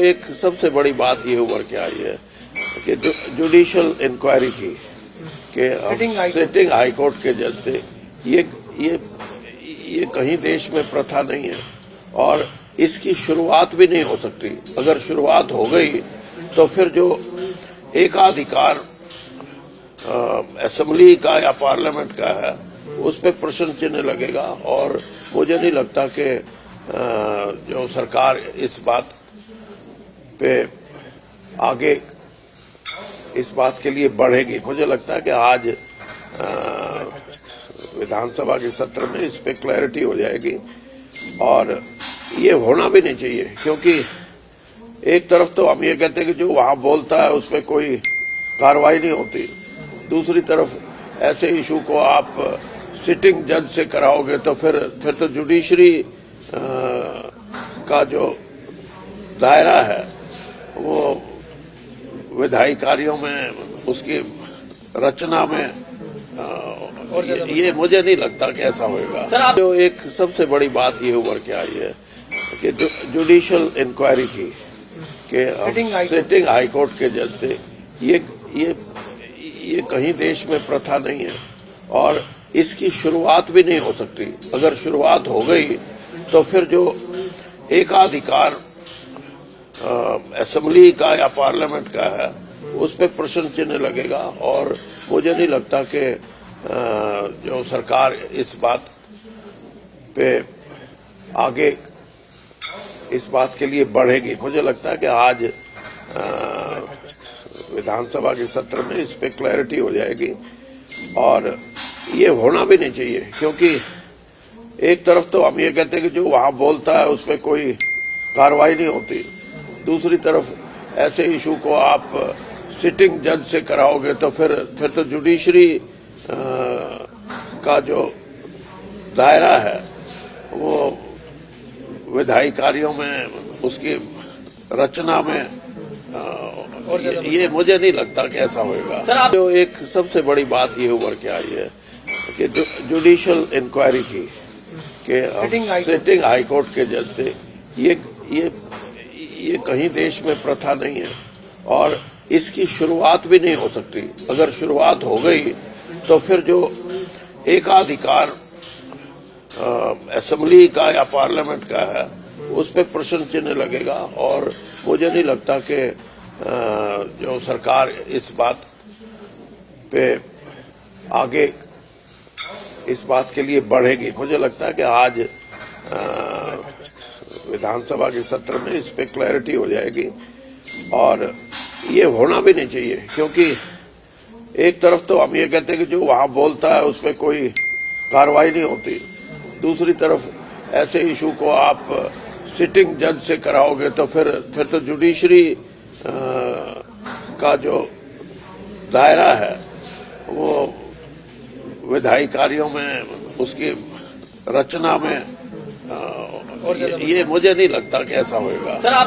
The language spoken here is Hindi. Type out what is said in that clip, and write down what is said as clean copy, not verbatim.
एक सबसे बड़ी बात ये उभर के आई है कि जुडिशियल इंक्वायरी की कि सिटिंग हाई कोर्ट के जज से ये कहीं देश में प्रथा नहीं है और इसकी शुरुआत भी नहीं हो सकती। अगर शुरुआत हो गई तो फिर जो एकाधिकार असेंबली का या पार्लियामेंट का है उस पर प्रश्न चिन्ह लगेगा और मुझे नहीं लगता कि जो सरकार इस बात पे आगे इस बात के लिए बढ़ेगी। मुझे लगता है कि आज विधानसभा के सत्र में इस पे क्लैरिटी हो जाएगी और ये होना भी नहीं चाहिए, क्योंकि एक तरफ तो हम ये कहते हैं कि जो वहां बोलता है उस पर कोई कार्रवाई नहीं होती, दूसरी तरफ ऐसे इशू को आप सिटिंग जज से कराओगे तो फिर तो जुडिशरी का जो दायरा है वो विधायी कार्यों में, उसकी रचना में ये मुझे नहीं लगता कि ऐसा होगा। जो एक सबसे बड़ी बात ये उभर के आई है कि जुडिशियल इंक्वायरी की कि सिटिंग हाई कोर्ट के जज से ये कहीं देश में प्रथा नहीं है और इसकी शुरुआत भी नहीं हो सकती। अगर शुरुआत हो गई तो फिर जो एकाधिकार असेंबली का या पार्लियामेंट का है उस पर प्रश्न चिन्ह लगेगा और मुझे नहीं लगता कि जो सरकार इस बात पे आगे इस बात के लिए बढ़ेगी। मुझे लगता है कि आज विधानसभा के सत्र में इस पे क्लैरिटी हो जाएगी और ये होना भी नहीं चाहिए, क्योंकि एक तरफ तो हम ये कहते हैं कि जो वहां बोलता है उस पर कोई कार्रवाई नहीं होती, दूसरी तरफ ऐसे इशू को आप सिटिंग जज से कराओगे तो फिर तो जुडिशरी का जो दायरा है वो विधायी कार्यों में, उसकी रचना में ये मुझे नहीं लगता कि ऐसा होगा। जो एक सबसे बड़ी बात ये उभर के आई है कि जुडिशियल इंक्वायरी की कि सिटिंग हाई कोर्ट के जज से ये कहीं देश में प्रथा नहीं है और इसकी शुरुआत भी नहीं हो सकती। अगर शुरुआत हो गई तो फिर जो एकाधिकार असेंबली का या पार्लियामेंट का है उस पर प्रश्न चिन्ह लगेगा और मुझे नहीं लगता कि जो सरकार इस बात पे आगे इस बात के लिए बढ़ेगी। मुझे लगता है कि आज विधानसभा के सत्र में इस पे क्लैरिटी हो जाएगी और ये होना भी नहीं चाहिए, क्योंकि एक तरफ तो हम ये कहते हैं कि जो वहां बोलता है उस पर कोई कार्रवाई नहीं होती, दूसरी तरफ ऐसे इशू को आप सिटिंग जज से कराओगे तो फिर तो जुडिशरी का जो दायरा है वो विधायी कार्यों में, उसकी रचना में ये मुझे नहीं लगता कि ऐसा होगा।